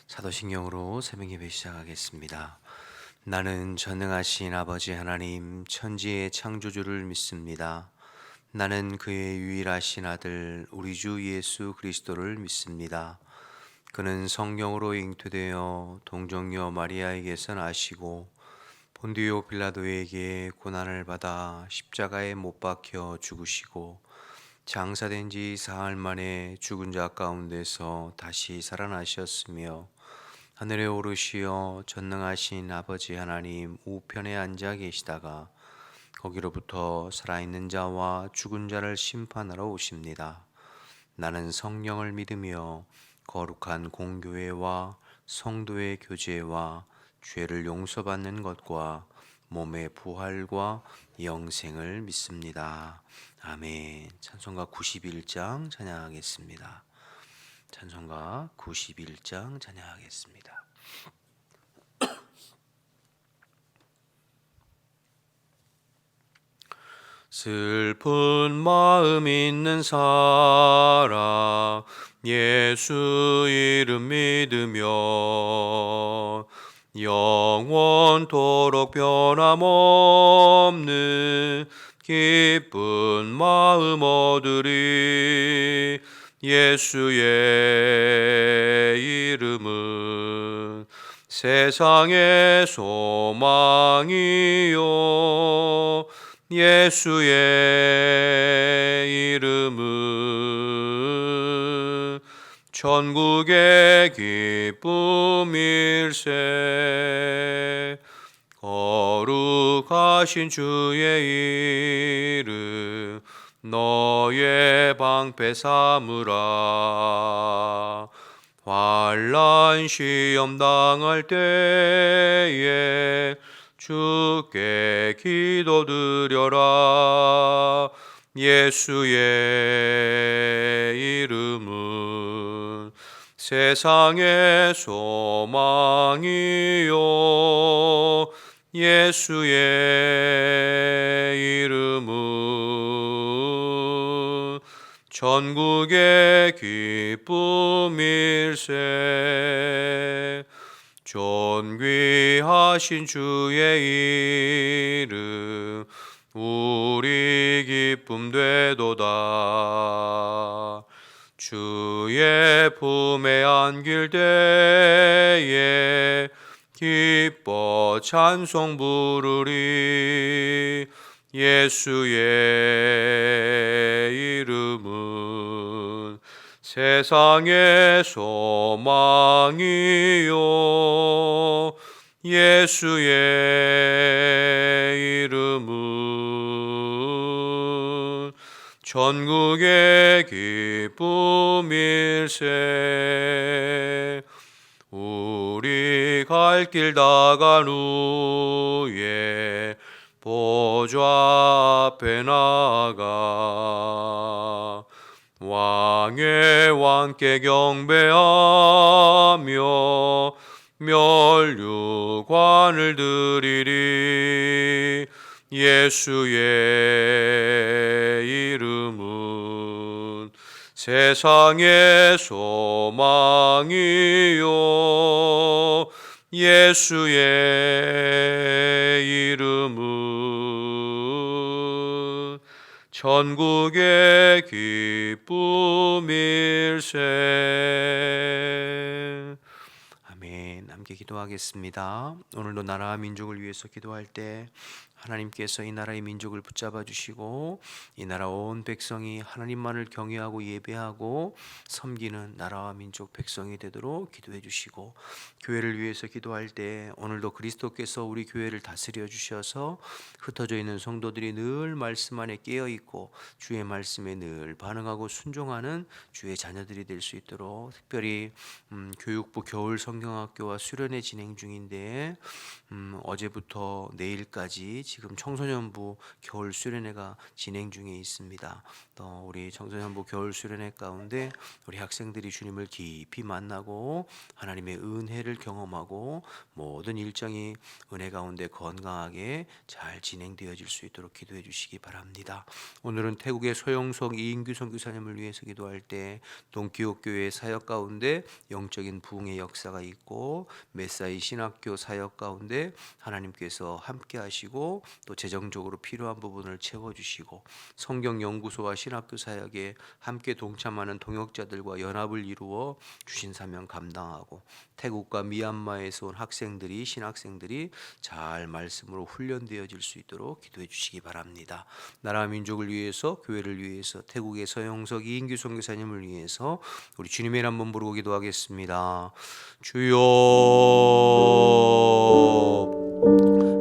사도신경으로 새벽 예배 시작하겠습니다. 나는 전능하신 아버지 하나님 천지의 창조주를 믿습니다. 나는 그의 유일하신 아들 우리 주 예수 그리스도를 믿습니다. 그는 성령으로 잉태되어 동정녀 마리아에게서 나시고 본디오 빌라도에게 고난을 받아 십자가에 못 박혀 죽으시고 장사된 지 사흘 만에 죽은 자 가운데서 다시 살아나셨으며 하늘에 오르시어 전능하신 아버지 하나님 우편에 앉아 계시다가 거기로부터 살아있는 자와 죽은 자를 심판하러 오십니다. 나는 성령을 믿으며 거룩한 공교회와 성도의 교제와 죄를 용서받는 것과 몸의 부활과 영생을 믿습니다. 아멘. 찬송가 91장 찬양하겠습니다. 찬송가 91장 찬양하겠습니다. 슬픈 마음 있는 사람 예수 이름 믿으며 영원토록 변함없는 기쁜 마음 얻으리. 예수의 이름은 세상의 소망이요 예수의 이름은 천국의 기쁨일세. 거룩하신 주의 이름 너의 방패 삼으라. 환난 시험 당할 때에 주께 기도드려라. 예수의 이름은 세상의 소망이요 예수의 이름은 천국의 기쁨일세. 존귀하신 주의 이름 우리 기쁨 되도다. 주의 품에 안길 때에 기뻐 찬송 부르리. 예수의 이름은 세상의 소망이요 예수의 이름은 천국의 기쁨일세. 우리 갈 길 다간 후에 보좌 앞에 나가 왕의 왕께 경배하며 멸류관을 드리리. 예수의 이름은 세상의 소망이요 예수의 이름은 천국의 기쁨일세. 아멘. 함께 기도하겠습니다. 오늘도 나라와 민족을 위해서 기도할 때 하나님께서 이 나라의 민족을 붙잡아 주시고 이 나라 온 백성이 하나님만을 경외하고 예배하고 섬기는 나라와 민족 백성이 되도록 기도해 주시고, 교회를 위해서 기도할 때 오늘도 그리스도께서 우리 교회를 다스려 주셔서 흩어져 있는 성도들이 늘 말씀 안에 깨어 있고 주의 말씀에 늘 반응하고 순종하는 주의 자녀들이 될 수 있도록, 특별히 교육부 겨울 성경학교와 수련회 진행 중인데 어제부터 내일까지 지금 청소년부 겨울 수련회가 진행 중에 있습니다. 또 우리 청소년부 겨울 수련회 가운데 우리 학생들이 주님을 깊이 만나고 하나님의 은혜를 경험하고 모든 일정이 은혜 가운데 건강하게 잘 진행되어질 수 있도록 기도해 주시기 바랍니다. 오늘은 태국의 소영석 이인규 선교사님을 위해서 기도할 때 동기옥교회 사역 가운데 영적인 부흥의 역사가 있고 메사이 신학교 사역 가운데 하나님께서 함께 하시고 또 재정적으로 필요한 부분을 채워주시고 성경연구소와 신학교 사역에 함께 동참하는 동역자들과 연합을 이루어 주신 사명 감당하고 태국과 미얀마에서 온 학생들이 신학생들이 잘 말씀으로 훈련되어질 수 있도록 기도해 주시기 바랍니다. 나라 민족을 위해서 교회를 위해서 태국의 서영석 이인규 선교사님을 위해서 우리 주님의 이름 한번 부르고 기도하겠습니다. 주여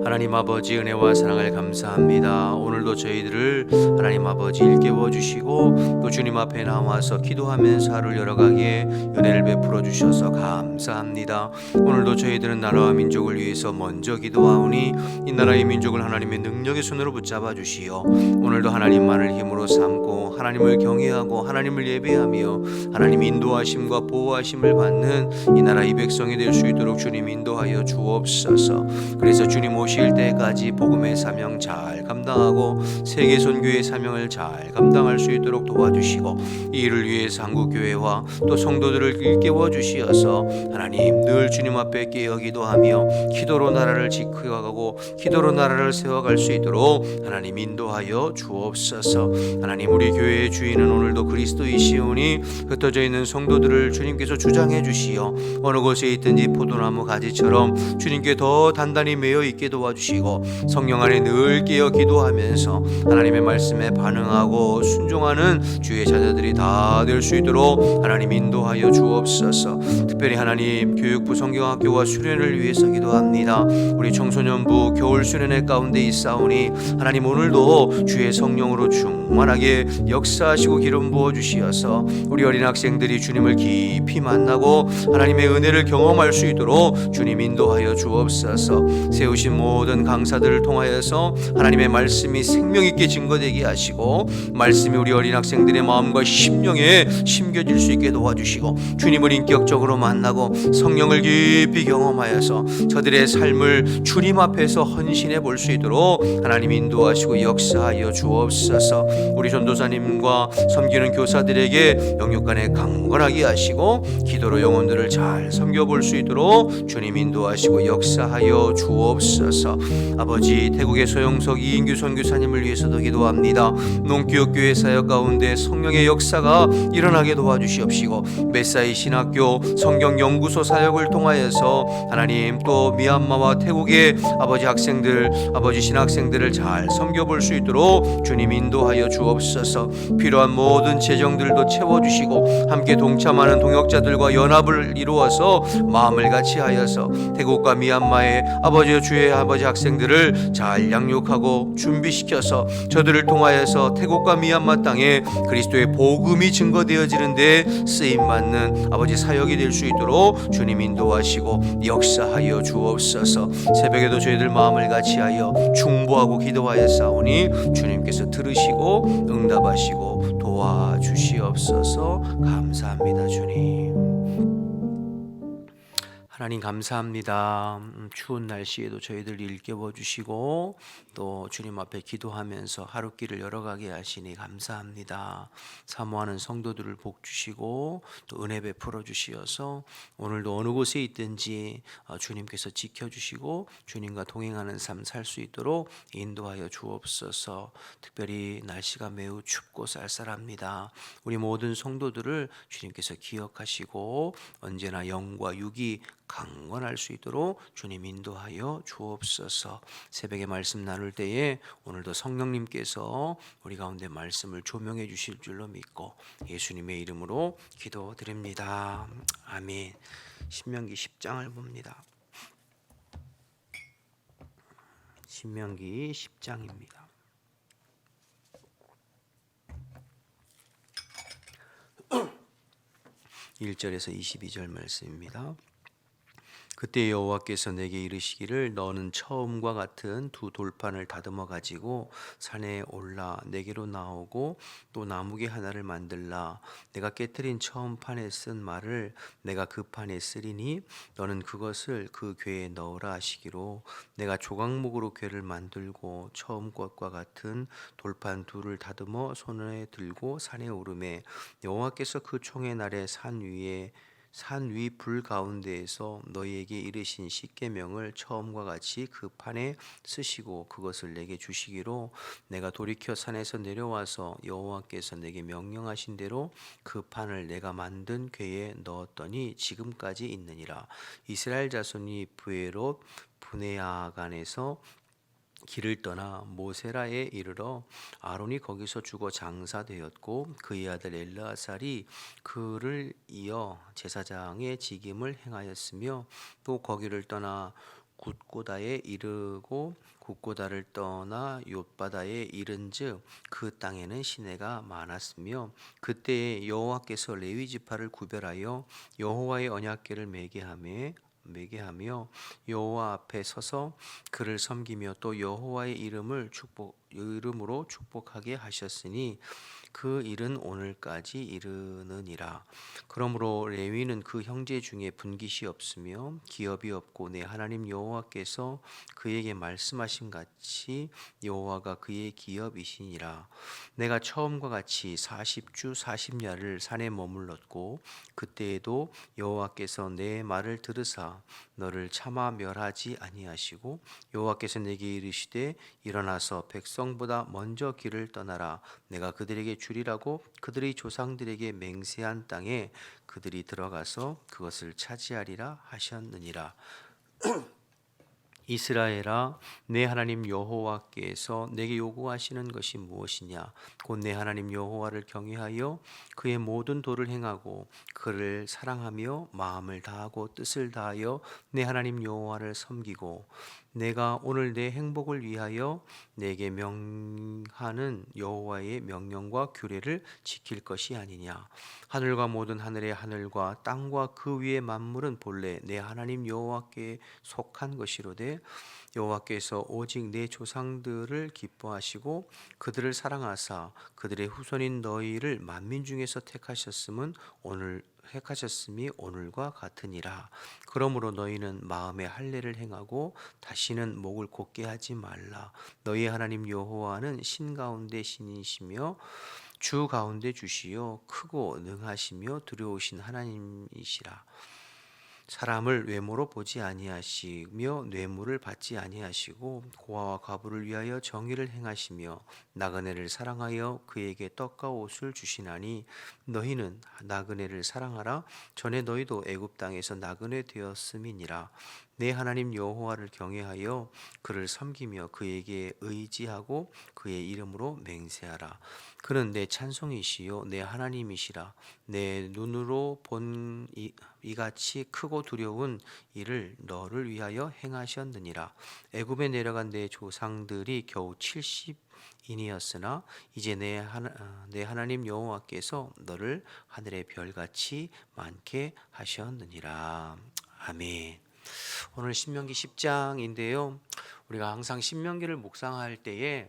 하나님 아버지 은혜와 사랑을 감사합니다. 오늘도 저희들을 하나님 아버지 일깨워 주시고 또 주님 앞에 나와서 기도하면서 하루를 열어가기에 은혜를 베풀어 주셔서 감사합니다. 오늘도 저희들은 나라와 민족을 위해서 먼저 기도하오니 이 나라의 민족을 하나님의 능력의 손으로 붙잡아 주시어 오늘도 하나님만을 힘으로 삼고 하나님을 경외하고 하나님을 예배하며 하나님 인도하심과 보호하심을 받는 이 나라 이 백성이 될 수 있도록 주님 인도하여 주옵소서. 그래서 주님 오실 때까지 복음의 사명 잘 감당하고 세계 선교의 사명을 잘 감당할 수 있도록 도와주시고 이 일을 위해서 한국교회와 또 성도들을 일깨워 주시어서 하나님 늘 주님 앞에 깨어 기도하며 기도로 나라를 지켜가고 기도로 나라를 세워갈 수 있도록 하나님 인도하여 주옵소서. 하나님 우리 교회의 주인은 오늘도 그리스도이시오니 흩어져 있는 성도들을 주님께서 주장해 주시어 어느 곳에 있든지 포도나무 가지처럼 주님께 더 단단히 매여 있게 도와주시고 성령 안에 늘 깨어 기도하면서 하나님의 말씀에 반응하고 순종하는 주의 자녀들이 다 될 수 있도록 하나님 인도하여 주옵소서. 특별히 하나님 교육부 성경학교와 수련을 위해서 기도합니다. 우리 청소년부 겨울 수련회 가운데 있사오니 하나님 오늘도 주의 성령으로 충만하게 역사하시고 기름 부어 주시어서 우리 어린 학생들이 주님을 깊이 만나고 하나님의 은혜를 경험할 수 있도록 주님 인도하여 주옵소서. 세우신 모든 강사들을 통하여서 하나님의 말씀이 생명 있게 증거되게 하시고 말씀이 우리 어린 학생들의 마음과 심령에 심겨질 수 있게 도와주시고 주님을 인격적으로 만나고 성령을 깊이 경험하여서 저들의 삶을 주님 앞에서 헌신해 볼 수 있도록 하나님 인도하시고 역사하여 주옵소서. 우리 전도사님과 섬기는 교사들에게 영육간에 강건하게 하시고 기도로 영혼들을 잘 섬겨볼 수 있도록 주님 인도하시고 역사하여 주옵소서. 아버지 태국의 소영석 이인규 선교사님을 위해서도 기도합니다. 농기업교회 사역 가운데 성령의 역사가 일어나게 도와주시옵시고 메사이 신학교 성경연구소 사역을 통하여서 하나님 또 미얀마와 태국의 아버지 학생들 아버지 신학생들을 잘 섬겨볼 수 있도록 주님 인도하여 주옵소서. 필요한 모든 재정들도 채워주시고 함께 동참하는 동역자들과 연합을 이루어서 마음을 같이 하여서 태국과 미얀마의 아버지 주의 아버지 학생들을 잘 양육하고 준비시켜서 저들을 통하여서 태국과 미얀마 땅에 그리스도의 복음이 증거되어지는데 쓰임받는 아버지 사역이 될 수 있도록 주님 인도하시고 역사하여 주옵소서. 새벽에도 저희들 마음을 같이 하여 중보하고 기도하였사오니 주님께서 들으시고 응답하시고 도와주시옵소서. 감사합니다. 주님 하나님 감사합니다. 추운 날씨에도 저희들 일깨워 주시고 또 주님 앞에 기도하면서 하루길을 열어가게 하시니 감사합니다. 사모하는 성도들을 복 주시고 또 은혜 베풀어 주시어서 오늘도 어느 곳에 있든지 주님께서 지켜주시고 주님과 동행하는 삶 살 수 있도록 인도하여 주옵소서. 특별히 날씨가 매우 춥고 쌀쌀합니다. 우리 모든 성도들을 주님께서 기억하시고 언제나 영과 육이 강건할 수 있도록 주님 인도하여 주옵소서. 새벽에 말씀 나눌 때에 오늘도 성령님께서 우리 가운데 말씀을 조명해 주실 줄로 믿고 예수님의 이름으로 기도드립니다. 아멘. 신명기 10장을 봅니다. 신명기 10장입니다. 1절에서 22절 말씀입니다. 그때 여호와께서 내게 이르시기를 너는 처음과 같은 두 돌판을 다듬어 가지고 산에 올라 내게로 나오고 또 나무개 하나를 만들라. 내가 깨뜨린 처음 판에 쓴 말을 내가 그 판에 쓰리니 너는 그것을 그 궤에 넣으라 하시기로 내가 조각목으로 궤를 만들고 처음 것과 같은 돌판 둘을 다듬어 손에 들고 산에 오르매 여호와께서 그 총의 날에 산 위 불 가운데에서 너희에게 이르신 십계명을 처음과 같이 그 판에 쓰시고 그것을 내게 주시기로 내가 돌이켜 산에서 내려와서 여호와께서 내게 명령하신 대로 그 판을 내가 만든 궤에 넣었더니 지금까지 있느니라. 이스라엘 자손이 브에롯 브네야간에서 길을 떠나 모세라에 이르러 아론이 거기서 죽어 장사되었고 그의 아들 엘르아살이 그를 이어 제사장의 직임을 행하였으며 또 거기를 떠나 굿고다에 이르고 굿고다를 떠나 욤바다에 이른즉 그 땅에는 시내가 많았으며 그때에 여호와께서 레위 지파를 구별하여 여호와의 언약궤를 매게 하며 여호와 앞에 서서 그를 섬기며 또 여호와의 이름으로 축복하게 하셨으니 그 일은 오늘까지 이르느니라. 그러므로 레위는 그 형제 중에 분깃이 없으며 기업이 없고 내 하나님 여호와께서 그에게 말씀하신 같이 여호와가 그의 기업이시니라. 내가 처음과 같이 40주 40야를 산에 머물렀고 그때에도 여호와께서 내 말을 들으사 너를 차마 멸하지 아니하시고 여호와께서 내게 이르시되 일어나서 백성보다 먼저 길을 떠나라. 내가 그들에게 주리라고 그들의 조상들에게 맹세한 땅에 그들이 들어가서 그것을 차지하리라 하셨느니라. 이스라엘아, 내 하나님 여호와께서 내게 요구하시는 것이 무엇이냐? 곧 내 하나님 여호와를 경외하여 그의 모든 도를 행하고 그를 사랑하며 마음을 다하고 뜻을 다하여 내 하나님 여호와를 섬기고 내가 오늘 내 행복을 위하여 내게 명하는 여호와의 명령과 규례를 지킬 것이 아니냐. 하늘과 모든 하늘의 하늘과 땅과 그 위의 만물은 본래 내 하나님 여호와께 속한 것이로되 여호와께서 오직 내 조상들을 기뻐하시고 그들을 사랑하사 그들의 후손인 너희를 만민 중에서 택하셨음이 오늘과 같으니라. 그러므로 너희는 마음에 할례를 행하고 다시는 목을 곧게 하지 말라. 너희 하나님 여호와는 신 가운데 신이시며 주 가운데 주시요 크고 능하시며 두려우신 하나님이시라. 사람을 외모로 보지 아니하시며 뇌물을 받지 아니하시고 고아와 과부를 위하여 정의를 행하시며 나그네를 사랑하여 그에게 떡과 옷을 주시나니 너희는 나그네를 사랑하라. 전에 너희도 애굽 땅에서 나그네 되었음이니라. 내 하나님 여호와를 경외하여 그를 섬기며 그에게 의지하고 그의 이름으로 맹세하라. 그는 내 찬송이시요 내 하나님이시라. 내 눈으로 본 이같이 크고 두려운 일을 너를 위하여 행하셨느니라. 애굽에 내려간 내 조상들이 겨우 70인이었으나 이제 내 하나님 여호와께서 너를 하늘의 별같이 많게 하셨느니라. 아멘. 오늘 신명기 10장인데요. 우리가 항상 신명기를 묵상할 때에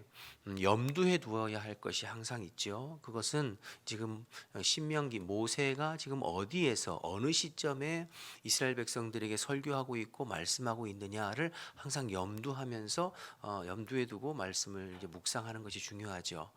염두에 두어야 할 것이 항상 있죠. 그것은 지금 신명기 모세가 지금 어디에서 어느 시점에 이스라엘 백성들에게 설교하고 있고 말씀하고 있느냐를 항상 염두하면서 염두에 두고 말씀을 이제 묵상하는 것이 중요하죠.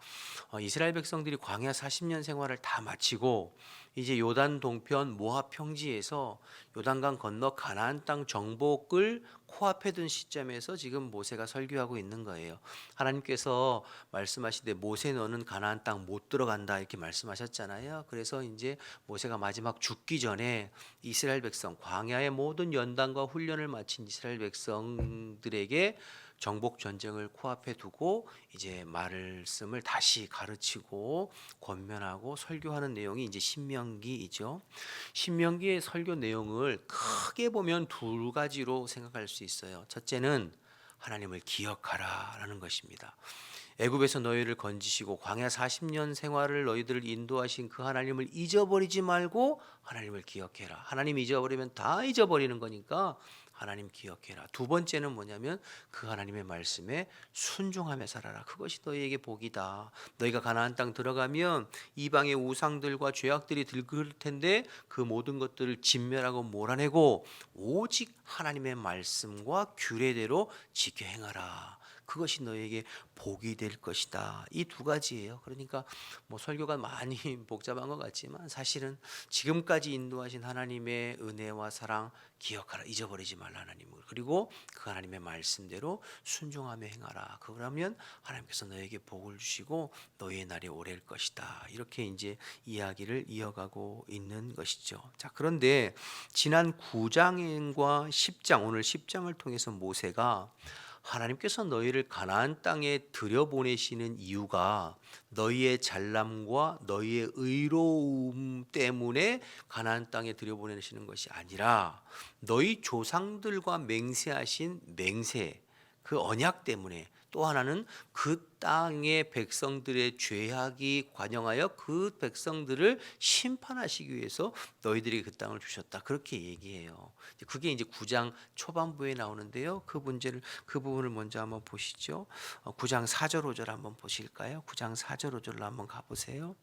이스라엘 백성들이 광야 40년 생활을 다 마치고 이제 요단 동편 모압 평지에서 요단강 건너 가나안 땅 정복을 코앞에 둔 시점에서 지금 모세가 설교하고 있는 거예요. 하나님께서 말씀하시되 모세 너는 가나안 땅 못 들어간다 이렇게 말씀하셨잖아요. 그래서 이제 모세가 마지막 죽기 전에 이스라엘 백성 광야의 모든 연단과 훈련을 마친 이스라엘 백성들에게 정복 전쟁을 코앞에 두고 이제 말씀을 다시 가르치고 권면하고 설교하는 내용이 이제 신명기이죠. 신명기의 설교 내용을 크게 보면 두 가지로 생각할 수 있어요. 첫째는 하나님을 기억하라라는 것입니다. 애굽에서 너희를 건지시고 광야 40년 생활을 너희들을 인도하신 그 하나님을 잊어버리지 말고 하나님을 기억해라. 하나님 잊어버리면 다 잊어버리는 거니까 하나님 기억해라. 두 번째는 뭐냐면 그 하나님의 말씀에 순종하며 살아라. 그것이 너희에게 복이다. 너희가 가나안 땅 들어가면 이방의 우상들과 죄악들이 들끓을 텐데 그 모든 것들을 진멸하고 몰아내고 오직 하나님의 말씀과 규례대로 지켜 행하라. 그것이 너에게 복이 될 것이다. 이 두 가지예요. 그러니까 뭐 설교가 많이 복잡한 것 같지만 사실은 지금까지 인도하신 하나님의 은혜와 사랑 기억하라. 잊어버리지 말라 하나님을. 그리고 그 하나님의 말씀대로 순종하며 행하라. 그러면 하나님께서 너에게 복을 주시고 너희의 날이 오래일 것이다. 이렇게 이제 이야기를 이어가고 있는 것이죠. 자, 그런데 지난 9장과 10장, 오늘 10장을 통해서 모세가 하나님께서 너희를 가나안 땅에 들여보내시는 이유가 너희의 잘남과 너희의 의로움 때문에 가나안 땅에 들여보내시는 것이 아니라 너희 조상들과 맹세하신 맹세, 그 언약 때문에, 또 하나는 그 땅의 백성들의 죄악이 관영하여 그 백성들을 심판하시기 위해서 너희들이 그 땅을 주셨다. 그렇게 얘기해요. 그게 이제 9장 초반부에 나오는데요. 그 부분을 먼저 한번 보시죠. 9장 4절 5절 한번 보실까요? 9장 4절 5절로 한번 가보세요.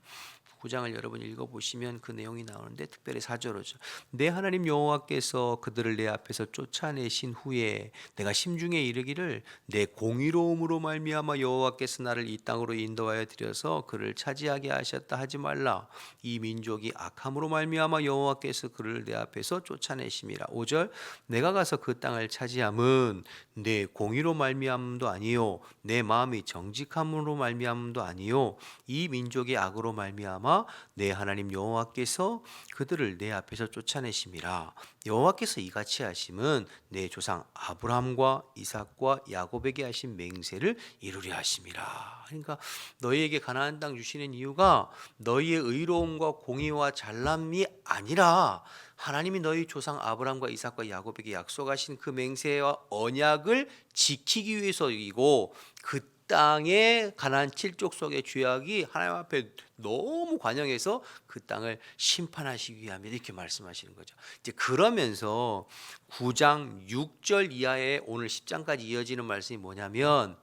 9장을 여러분 읽어보시면 그 내용이 나오는데 특별히 4절 5절. 내 하나님 여호와께서 그들을 내 앞에서 쫓아내신 후에 내가 심중에 이르기를 내 공의로움으로 말미암아 여호와께서 나를 이 땅으로 인도하여 들여서 그를 차지하게 하셨다 하지 말라. 이 민족이 악함으로 말미암아 여호와께서 그를 내 앞에서 쫓아내심이라. 5절. 내가 가서 그 땅을 차지함은 내 공의로 말미암음도 아니요 내 마음이 정직함으로 말미암음도 아니요 이 민족의 악으로 말미암아 내 하나님 여호와께서 그들을 내 앞에서 쫓아내심이라. 여호와께서 이같이 하심은 내 조상 아브라함과 이삭과 야곱에게 하신 맹세를 이루려 하심이라. 그러니까 너희에게 가나안 땅 주시는 이유가 너희의 의로움과 공의와 잘남이 아니라 하나님이 너희 조상 아브라함과 이삭과 야곱에게 약속하신 그 맹세와 언약을 지키기 위해서이고 그 땅의 가나안 칠족 속의 죄악이 하나님 앞에 너무 관영해서 그 땅을 심판하시기 위함이다. 이렇게 말씀하시는 거죠. 이제 그러면서 9장 6절 이하에 오늘 10장까지 이어지는 말씀이 뭐냐면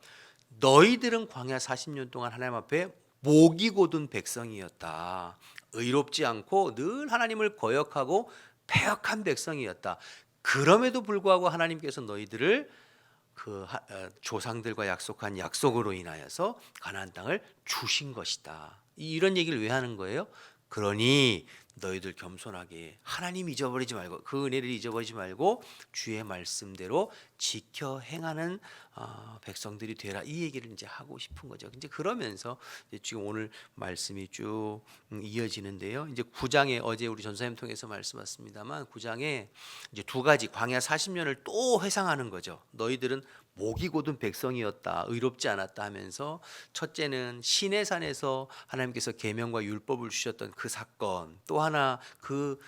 너희들은 광야 40년 동안 하나님 앞에 목이 곧은 백성이었다. 의롭지 않고 늘 하나님을 거역하고 패역한 백성이었다. 그럼에도 불구하고 하나님께서 너희들을 조상들과 약속한 약속으로 인하여서 가나안 땅을 주신 것이다. 이런 얘기를 왜 하는 거예요? 그러니 너희들 겸손하게 하나님 잊어버리지 말고 그 은혜를 잊어버리지 말고 주의 말씀대로 지켜 행하는 백성들이 되라. 이 얘기를 이제 하고 싶은 거죠. 이제 그러면서 이제 지금 오늘 말씀이 쭉 이어지는데요. 이제 9장에 어제 우리 전사님 통해서 말씀 왔습니다만 9장에 이제 두 가지 광야 40년을 또 회상하는 거죠. 너희들은 목이 곧은 백성이었다, 의롭지 않았다 하면서 첫째는 시내산에서 하나님께서 계명과 율법을 주셨던 그 사건, 또 하나 그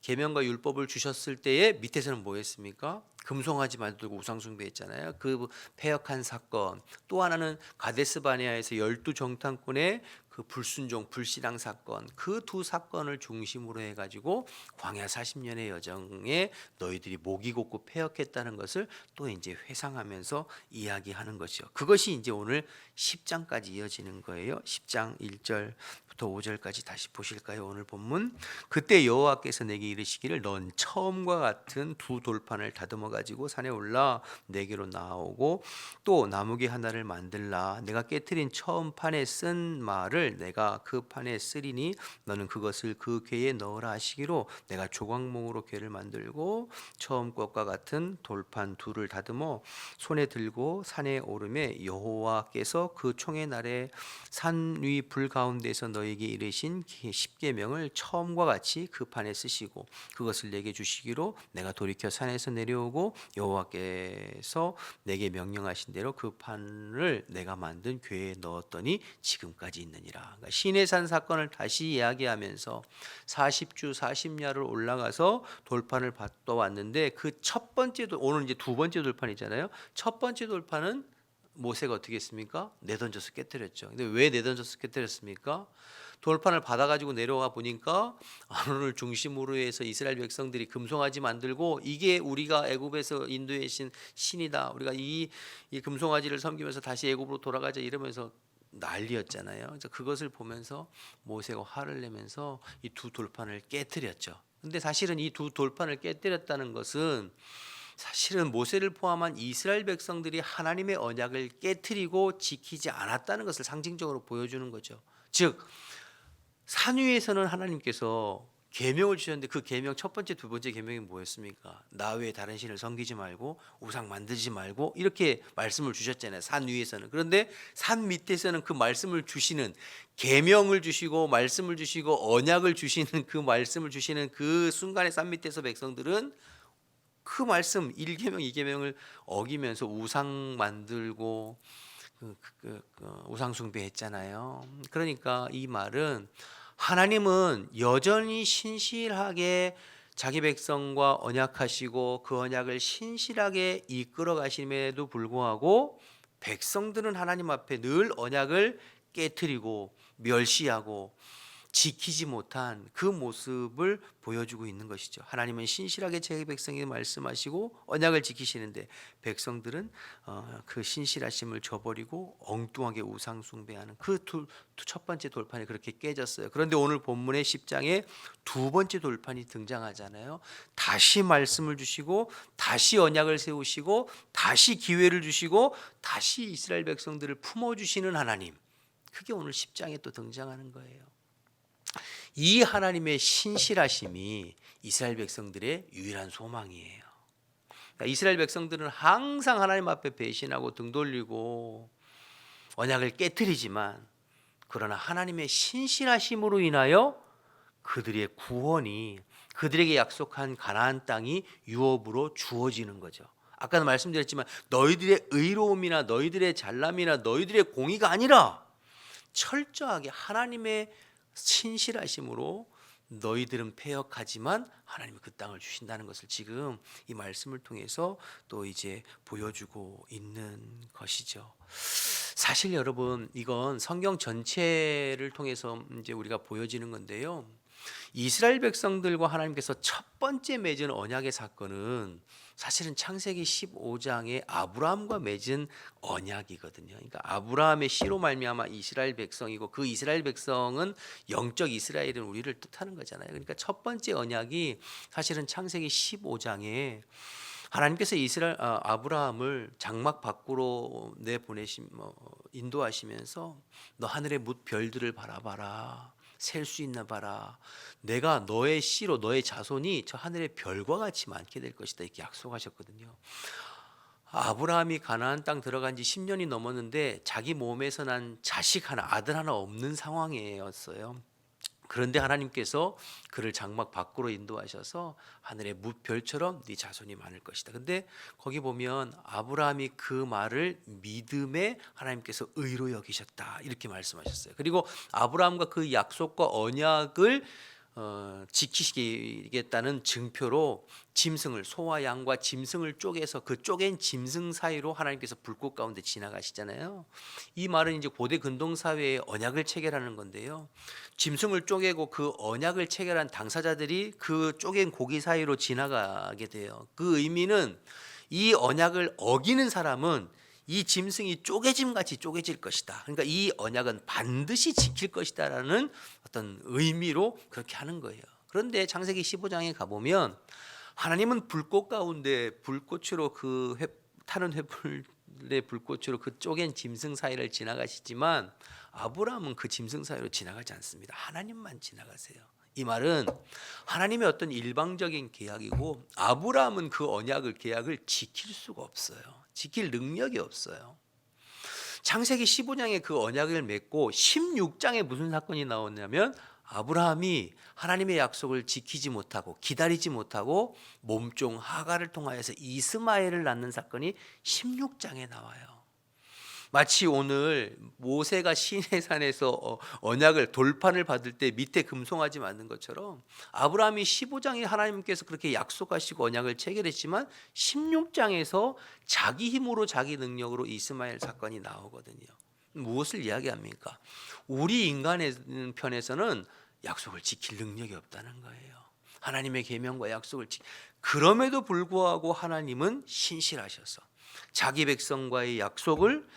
계명과 율법을 주셨을 때에 밑에서는 뭐 했습니까? 금송아지 만들고 우상 숭배했잖아요. 그 패역한 사건. 또 하나는 가데스 바네아에서 12정탐꾼의 그 불순종, 불신앙 사건. 그 두 사건을 중심으로 해 가지고 광야 40년의 여정에 너희들이 목이 곧고 패역했다는 것을 또 이제 회상하면서 이야기하는 것이죠. 그것이 이제 오늘 10장까지 이어지는 거예요. 10장 1절 부터 5절까지 다시 보실까요? 오늘 본문. 그때 여호와께서 내게 이르시기를 넌 처음과 같은 두 돌판을 다듬어 가지고 산에 올라 내게로 나오고 또 나무개 하나를 만들라. 내가 깨트린 처음 판에 쓴 말을 내가 그 판에 쓰리니 너는 그것을 그 궤에 넣으라 하시기로 내가 조각목으로 궤를 만들고 처음 것과 같은 돌판 둘을 다듬어 손에 들고 산에 오르매 여호와께서 그 총의 날에 산 위 불 가운데서 너에게 이르신 십계명을 처음과 같이 그 판에 쓰시고 그것을 내게 주시기로 내가 돌이켜 산에서 내려오고 여호와께서 내게 명령하신 대로 그 판을 내가 만든 궤에 넣었더니 지금까지 있느니라. 그러니까 시내산 사건을 다시 이야기하면서 40주 40야를 올라가서 돌판을 받아 왔는데 그 첫 번째 오늘 이제 두 번째 돌판이잖아요. 첫 번째 돌판은 모세가 어떻게 했습니까? 내던져서 깨뜨렸죠. 근데 왜 내던져서 깨뜨렸습니까? 돌판을 받아가지고 내려와 보니까 아론을 중심으로 해서 이스라엘 백성들이 금송아지 만들고 이게 우리가 애굽에서 인도의 신이다. 우리가 이 금송아지를 섬기면서 다시 애굽으로 돌아가자 이러면서 난리였잖아요. 그래서 그것을 보면서 모세가 화를 내면서 이 두 돌판을 깨뜨렸죠. 근데 사실은 이 두 돌판을 깨뜨렸다는 것은 사실은 모세를 포함한 이스라엘 백성들이 하나님의 언약을 깨뜨리고 지키지 않았다는 것을 상징적으로 보여주는 거죠. 즉 산 위에서는 하나님께서 계명을 주셨는데 그 계명 첫 번째, 두 번째 계명이 뭐였습니까? 나 외에 다른 신을 섬기지 말고 우상 만들지 말고 이렇게 말씀을 주셨잖아요. 산 위에서는. 그런데 산 밑에서는 그 말씀을 주시는 계명을 주시고 말씀을 주시고 언약을 주시는 그 말씀을 주시는 그 순간에 산 밑에서 백성들은 그 말씀 1계명, 2계명을 어기면서 우상 만들고 우상 숭배했잖아요. 그러니까 이 말은 하나님은 여전히 신실하게 자기 백성과 언약하시고 그 언약을 신실하게 이끌어 가심에도 불구하고 백성들은 하나님 앞에 늘 언약을 깨트리고 멸시하고 지키지 못한 그 모습을 보여주고 있는 것이죠. 하나님은 신실하게 제 백성에게 말씀하시고 언약을 지키시는데 백성들은 그 신실하심을 저버리고 엉뚱하게 우상 숭배하는 그 첫 번째 돌판이 그렇게 깨졌어요. 그런데 오늘 본문의 10장에 두 번째 돌판이 등장하잖아요. 다시 말씀을 주시고 다시 언약을 세우시고 다시 기회를 주시고 다시 이스라엘 백성들을 품어주시는 하나님. 그게 오늘 10장에 또 등장하는 거예요. 이 하나님의 신실하심이 이스라엘 백성들의 유일한 소망이에요. 그러니까 이스라엘 백성들은 항상 하나님 앞에 배신하고 등 돌리고 언약을 깨뜨리지만 그러나 하나님의 신실하심으로 인하여 그들의 구원이 그들에게 약속한 가나안 땅이 유업으로 주어지는 거죠. 아까도 말씀드렸지만 너희들의 의로움이나 너희들의 잘남이나 너희들의 공의가 아니라 철저하게 하나님의 신실하심으로 너희들은 패역하지만 하나님이 그 땅을 주신다는 것을 지금 이 말씀을 통해서 또 이제 보여주고 있는 것이죠. 사실 여러분 이건 성경 전체를 통해서 이제 우리가 보여지는 건데요. 이스라엘 백성들과 하나님께서 첫 번째 맺은 언약의 사건은 사실은 창세기 15장에 아브라함과 맺은 언약이거든요. 그러니까 아브라함의 씨로 말미암아 이스라엘 백성이고 그 이스라엘 백성은 영적 이스라엘은 우리를 뜻하는 거잖아요. 그러니까 첫 번째 언약이 사실은 창세기 15장에 하나님께서 아브라함을 장막 밖으로 인도하시면서 너 하늘의 뭇 별들을 바라봐라. 셀 수 있나 봐라. 내가 너의 씨로 너의 자손이 저 하늘의 별과 같이 많게 될 것이다. 이렇게 약속하셨거든요. 아브라함이 가나안 땅 들어간 지 10년이 넘었는데 자기 몸에서 난 자식 하나, 아들 하나 없는 상황이었어요. 그런데 하나님께서 그를 장막 밖으로 인도하셔서 하늘의 뭇별처럼 네 자손이 많을 것이다. 근데 거기 보면 아브라함이 그 말을 믿음에 하나님께서 의로 여기셨다. 이렇게 말씀하셨어요. 그리고 아브라함과 그 약속과 언약을 지키시겠다는 증표로 짐승을 소와 양과 짐승을 쪼개서 그 쪼갠 짐승 사이로 하나님께서 불꽃 가운데 지나가시잖아요. 이 말은 이제 고대 근동 사회의 언약을 체결하는 건데요. 짐승을 쪼개고 그 언약을 체결한 당사자들이 그 쪼갠 고기 사이로 지나가게 돼요. 그 의미는 이 언약을 어기는 사람은 이 짐승이 쪼개짐 같이 쪼개질 것이다. 그러니까 이 언약은 반드시 지킬 것이다라는 어떤 의미로 그렇게 하는 거예요. 그런데 창세기 15장에 가보면 하나님은 불꽃 가운데 불꽃으로 타는 횃불의 불꽃으로 그 쪼갠 짐승 사이를 지나가시지만 아브라함은 그 짐승 사이로 지나가지 않습니다. 하나님만 지나가세요. 이 말은 하나님의 어떤 일방적인 계약이고 아브라함은 그 계약을 지킬 수가 없어요. 지킬 능력이 없어요. 창세기 15장에 그 언약을 맺고 16장에 무슨 사건이 나오냐면 아브라함이 하나님의 약속을 지키지 못하고 기다리지 못하고 몸종 하갈을 통하여서 이스마엘을 낳는 사건이 16장에 나와요. 마치 오늘 모세가 시내산에서 언약을 돌판을 받을 때 밑에 금송아지 만든 것처럼 아브라함이 15장에 하나님께서 그렇게 약속하시고 언약을 체결했지만 16장에서 자기 힘으로 자기 능력으로 이스마엘 사건이 나오거든요. 무엇을 이야기합니까? 우리 인간의 편에서는 약속을 지킬 능력이 없다는 거예요. 하나님의 계명과 약속을 그럼에도 불구하고 하나님은 신실하셔서 자기 백성과의 약속을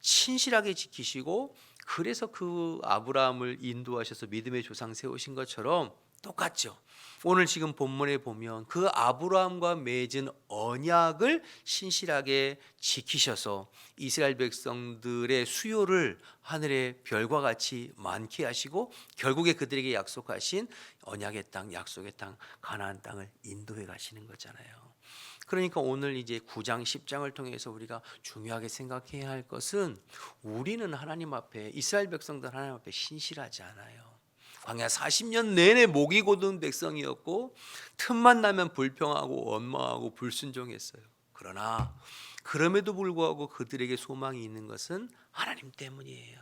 신실하게 지키시고, 그래서 그 아브라함을 인도하셔서 믿음의 조상 세우신 것처럼 똑같죠. 오늘 지금 본문에 보면 그 아브라함과 맺은 언약을 신실하게 지키셔서 이스라엘 백성들의 수요를 하늘의 별과 같이 많게 하시고, 결국에 그들에게 약속하신 언약의 땅, 약속의 땅, 가나안 땅을 인도해 가시는 거잖아요. 그러니까 오늘 이제 9장 10장을 통해서 우리가 중요하게 생각해야 할 것은, 우리는 하나님 앞에, 이스라엘 백성들 하나님 앞에 신실하지 않아요. 광야 40년 내내 목이 고든 백성이었고 틈만 나면 불평하고 원망하고 불순종했어요. 그러나 그럼에도 불구하고 그들에게 소망이 있는 것은 하나님 때문이에요.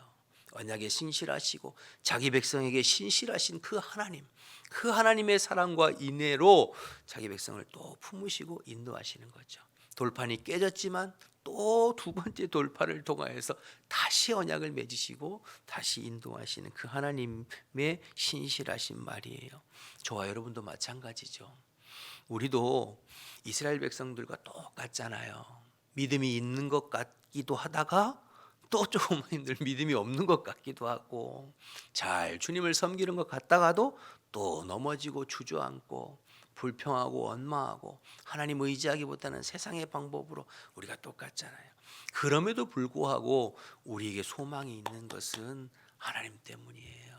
언약에 신실하시고 자기 백성에게 신실하신 그 하나님, 그 하나님의 사랑과 인애로 자기 백성을 또 품으시고 인도하시는 거죠. 돌판이 깨졌지만 또 두 번째 돌판을 통하여서 다시 언약을 맺으시고 다시 인도하시는 그 하나님의 신실하신 말이에요. 저와 여러분도 마찬가지죠. 우리도 이스라엘 백성들과 똑같잖아요. 믿음이 있는 것 같기도 하다가 또 조금 믿음이 없는 것 같기도 하고, 잘 주님을 섬기는 것 같다가도 또 넘어지고 주저앉고 불평하고 원망하고 하나님 의지하기보다는 세상의 방법으로 우리가 똑같잖아요. 그럼에도 불구하고 우리에게 소망이 있는 것은 하나님 때문이에요.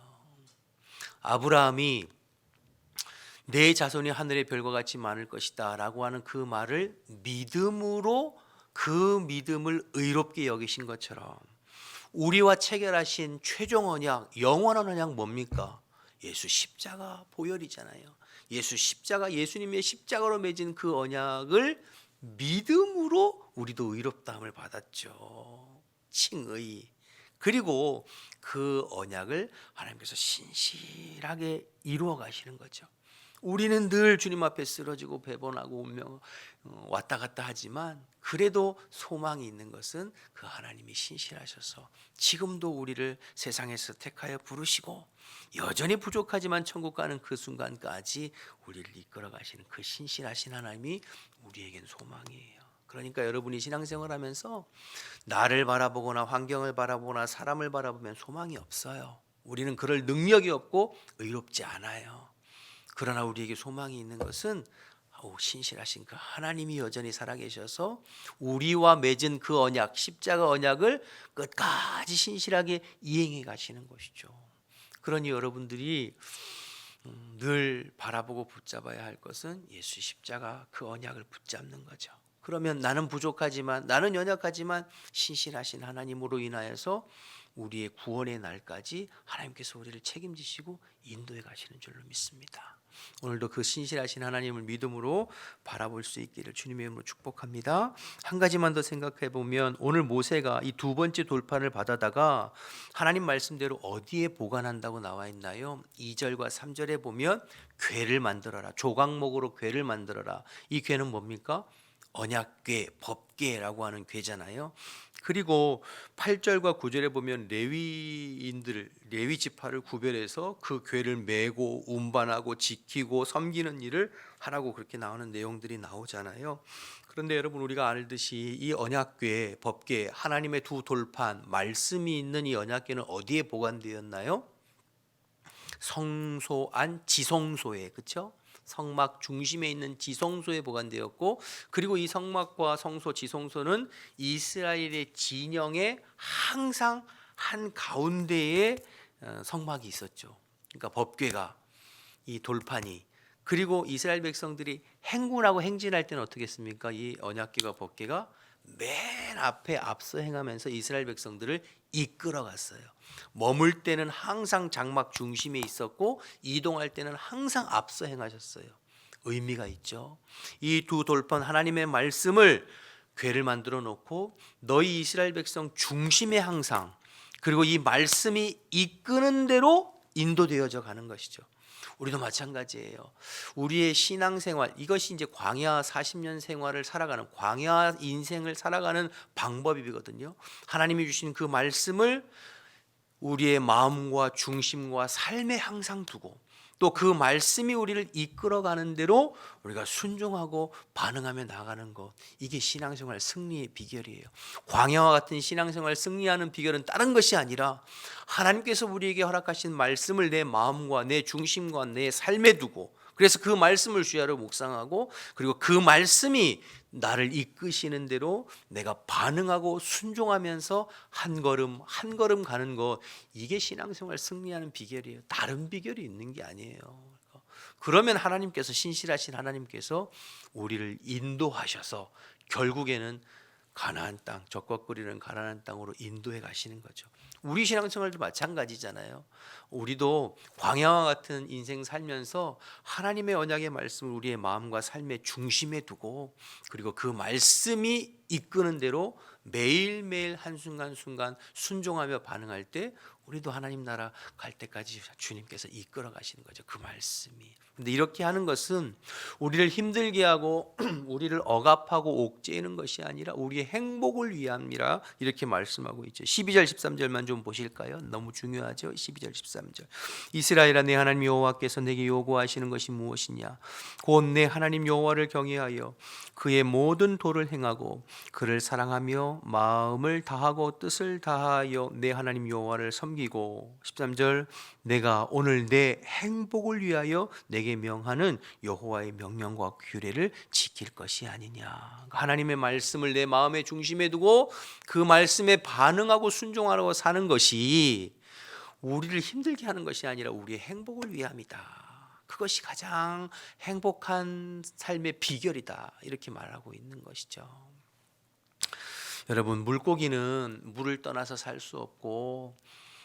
아브라함이 내 자손이 하늘의 별과 같이 많을 것이다 라고 하는 그 말을 믿음으로, 그 믿음을 의롭게 여기신 것처럼 우리와 체결하신 최종 언약, 영원한 언약 뭡니까? 예수 십자가 보혈이잖아요. 예수 십자가, 예수님의 십자가로 맺은 그 언약을 믿음으로 우리도 의롭다함을 받았죠. 칭의. 그리고 그 언약을 하나님께서 신실하게 이루어 가시는 거죠. 우리는 늘 주님 앞에 쓰러지고 배번하고 운명 왔다 갔다 하지만 그래도 소망이 있는 것은 그 하나님이 신실하셔서 지금도 우리를 세상에서 택하여 부르시고 여전히 부족하지만 천국 가는 그 순간까지 우리를 이끌어 가시는 그 신실하신 하나님이 우리에겐 소망이에요. 그러니까 여러분이 신앙생활하면서 나를 바라보거나 환경을 바라보거나 사람을 바라보면 소망이 없어요. 우리는 그럴 능력이 없고 의롭지 않아요. 그러나 우리에게 소망이 있는 것은 신실하신 그 하나님이 여전히 살아계셔서 우리와 맺은 그 언약, 십자가 언약을 끝까지 신실하게 이행해 가시는 것이죠. 그러니 여러분들이 늘 바라보고 붙잡아야 할 것은 예수 십자가 그 언약을 붙잡는 거죠. 그러면 나는 부족하지만, 나는 연약하지만 신실하신 하나님으로 인하여서 우리의 구원의 날까지 하나님께서 우리를 책임지시고 인도해 가시는 줄로 믿습니다. 오늘도 그 신실하신 하나님을 믿음으로 바라볼 수 있기를 주님의 이름으로 축복합니다. 한 가지만 더 생각해 보면, 오늘 모세가 이 두 번째 돌판을 받아다가 하나님 말씀대로 어디에 보관한다고 나와 있나요? 2절과 3절에 보면 궤를 만들어라, 조각목으로 궤를 만들어라. 이 궤는 뭡니까? 언약궤, 법궤라고 하는 궤잖아요. 그리고 8절과 9절에 보면 레위 지파를 구별해서 그 궤를 메고 운반하고 지키고 섬기는 일을 하라고 그렇게 나오는 내용들이 나오잖아요. 그런데 여러분, 우리가 알듯이 이 언약궤, 법궤, 하나님의 두 돌판, 말씀이 있는 이 언약궤는 어디에 보관되었나요? 성소 안 지성소에, 그렇죠? 성막 중심에 있는 지성소에 보관되었고, 그리고 이 성막과 성소, 지성소는 이스라엘의 진영에 항상 한 가운데에 성막이 있었죠. 그러니까 법궤가, 이 돌판이, 그리고 이스라엘 백성들이 행군하고 행진할 때는 어떻게 했습니까? 이 언약궤가, 법궤가 맨 앞에 앞서 행하면서 이스라엘 백성들을 이끌어갔어요. 머물 때는 항상 장막 중심에 있었고 이동할 때는 항상 앞서 행하셨어요. 의미가 있죠. 이 두 돌판, 하나님의 말씀을 궤를 만들어 놓고 너희 이스라엘 백성 중심에 항상, 그리고 이 말씀이 이끄는 대로 인도되어져 가는 것이죠. 우리도 마찬가지예요. 우리의 신앙생활, 이것이 이제 광야 40년 생활을 살아가는, 광야 인생을 살아가는 방법이거든요. 하나님이 주신 그 말씀을 우리의 마음과 중심과 삶에 항상 두고, 또 그 말씀이 우리를 이끌어가는 대로 우리가 순종하고 반응하며 나가는 것, 이게 신앙생활 승리의 비결이에요. 광야와 같은 신앙생활 승리하는 비결은 다른 것이 아니라 하나님께서 우리에게 허락하신 말씀을 내 마음과 내 중심과 내 삶에 두고, 그래서 그 말씀을 주야로 묵상하고, 그리고 그 말씀이 나를 이끄시는 대로 내가 반응하고 순종하면서 한 걸음 한 걸음 가는 것, 이게 신앙생활 승리하는 비결이에요. 다른 비결이 있는 게 아니에요. 그러면 하나님께서, 신실하신 하나님께서 우리를 인도하셔서 결국에는 가나안 땅, 적과 꿀이는 가나안 땅으로 인도해 가시는 거죠. 우리 신앙생활도 마찬가지잖아요. 우리도 광야와 같은 인생 살면서 하나님의 언약의 말씀을 우리의 마음과 삶의 중심에 두고, 그리고 그 말씀이 이끄는 대로 매일매일 한순간순간 순종하며 반응할 때 우리도 하나님 나라 갈 때까지 주님께서 이끌어 가시는 거죠. 그 말씀이. 근데 이렇게 하는 것은 우리를 힘들게 하고 우리를 억압하고 옥죄이는 것이 아니라 우리의 행복을 위함이라 이렇게 말씀하고 있죠. 12절 13절만 좀 보실까요? 너무 중요하죠. 12절 13절. 이스라엘아, 내 하나님 여호와께서 내게 요구하시는 것이 무엇이냐? 곧 내 하나님 여호와를 경외하여 그의 모든 도를 행하고 그를 사랑하며 마음을 다하고 뜻을 다하여 내 하나님 여호와를 섬기고, 13절, 내가 오늘 내 행복을 위하여 내게 명하는 여호와의 명령과 규례를 지킬 것이 아니냐. 하나님의 말씀을 내 마음의 중심에 두고 그 말씀에 반응하고 순종하고 사는 것이 우리를 힘들게 하는 것이 아니라 우리의 행복을 위함이다. 그것이 가장 행복한 삶의 비결이다. 이렇게 말하고 있는 것이죠. 여러분, 물고기는 물을 떠나서 살 수 없고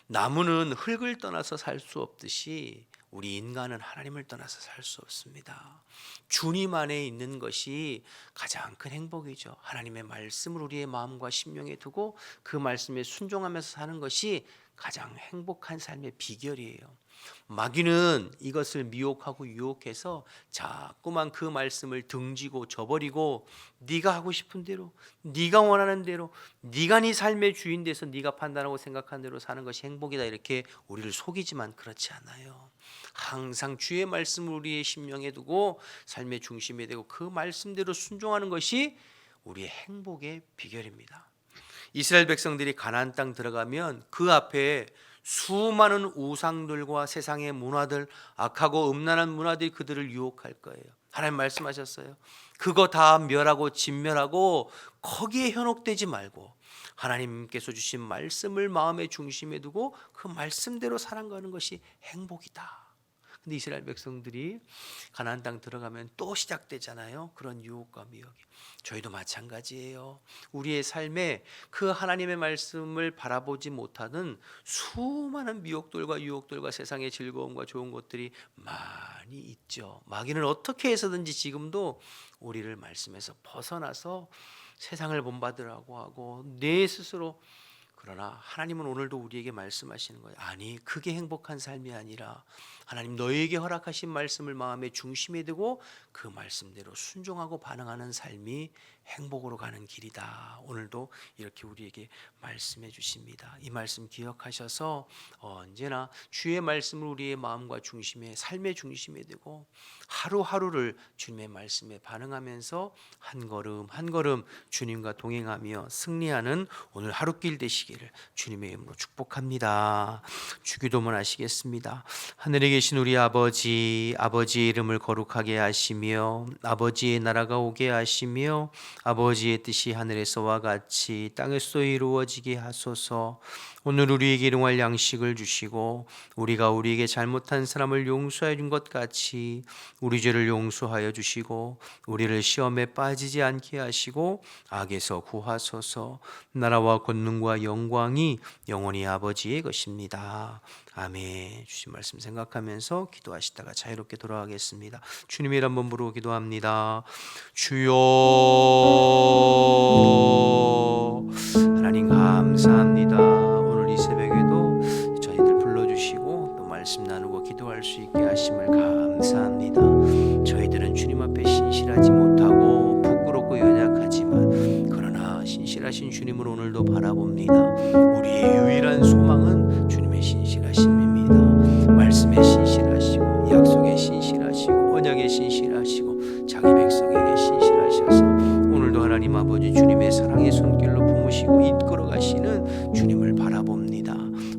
나무는 흙을 떠나서 살 수 없듯이 우리 인간은 하나님을 떠나서 살 수 없습니다. 주님 안에 있는 것이 가장 큰 행복이죠. 하나님의 말씀을 우리의 마음과 심령에 두고 그 말씀에 순종하면서 사는 것이 가장 행복한 삶의 비결이에요. 마귀는 이것을 미혹하고 유혹해서 자꾸만 그 말씀을 등지고 저버리고 네가 하고 싶은 대로, 네가 원하는 대로, 네가 네 삶의 주인 돼서 네가 판단하고 생각하는 대로 사는 것이 행복이다, 이렇게 우리를 속이지만 그렇지 않아요. 항상 주의 말씀을 우리의 심령에 두고 삶의 중심에 대고 그 말씀대로 순종하는 것이 우리의 행복의 비결입니다. 이스라엘 백성들이 가나안 땅 들어가면 그 앞에 수많은 우상들과 세상의 문화들, 악하고 음란한 문화들이 그들을 유혹할 거예요. 하나님 말씀하셨어요. 그거 다 멸하고 진멸하고 거기에 현혹되지 말고 하나님께서 주신 말씀을 마음의 중심에 두고 그 말씀대로 살아가는 것이 행복이다. 근데 이스라엘 백성들이 가나안 땅 들어가면 또 시작되잖아요. 그런 유혹과 미혹이. 저희도 마찬가지예요. 우리의 삶에 그 하나님의 말씀을 바라보지 못하는 수많은 미혹들과 유혹들과 세상의 즐거움과 좋은 것들이 많이 있죠. 마귀는 어떻게 해서든지 지금도 우리를 말씀에서 벗어나서 세상을 본받으라고 하고 내 스스로, 그러나 하나님은 오늘도 우리에게 말씀하시는 거예요. 아니, 그게 행복한 삶이 아니라 하나님 너희에게 허락하신 말씀을 마음의 중심에 두고 그 말씀대로 순종하고 반응하는 삶이 행복으로 가는 길이다. 오늘도 이렇게 우리에게 말씀해 주십니다. 이 말씀 기억하셔서 언제나 주의 말씀을 우리의 마음과 중심에, 삶의 중심에 두고 하루하루를 주님의 말씀에 반응하면서 한 걸음 한 걸음 주님과 동행하며 승리하는 오늘 하루길 되시기를 주님의 이름으로 축복합니다. 주기도문 하시겠습니다. 하늘에 계신 우리 아버지, 아버지의 이름을 거룩하게 하시며 아버지의 나라가 오게 하시며 아버지의 뜻이 하늘에서와 같이 땅에서 이루어지게 하소서. 오늘 우리에게 일용할 양식을 주시고 우리가 우리에게 잘못한 사람을 용서해 준 것 같이 우리 죄를 용서하여 주시고 우리를 시험에 빠지지 않게 하시고 악에서 구하소서. 나라와 권능과 영광이 영원히 아버지의 것입니다. 아멘. 주신 말씀 생각하면서 기도하시다가 자유롭게 돌아가겠습니다. 주님의 이름 한번 부르고 기도합니다. 주여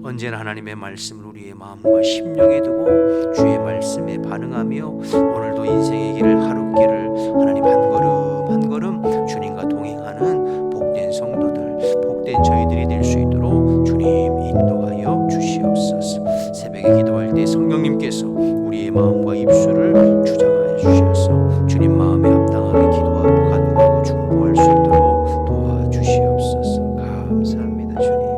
언제나 하나님의 말씀을 우리의 마음과 심령에 두고 주의 말씀에 반응하며 오늘도 인생의 길을 하루길을 하나님 한 걸음 한 걸음 주님과 동행하는 복된 성도들, 복된 저희들이 될 수 있도록 주님 인도하여 주시옵소서. 새벽에 기도할 때 성령님께서 우리의 마음과 입술을 주장하여 주셔서 주님 마음에 합당하게 기도하고 간구하고 중보할 수 있도록 도와주시옵소서. 감사합니다 주님.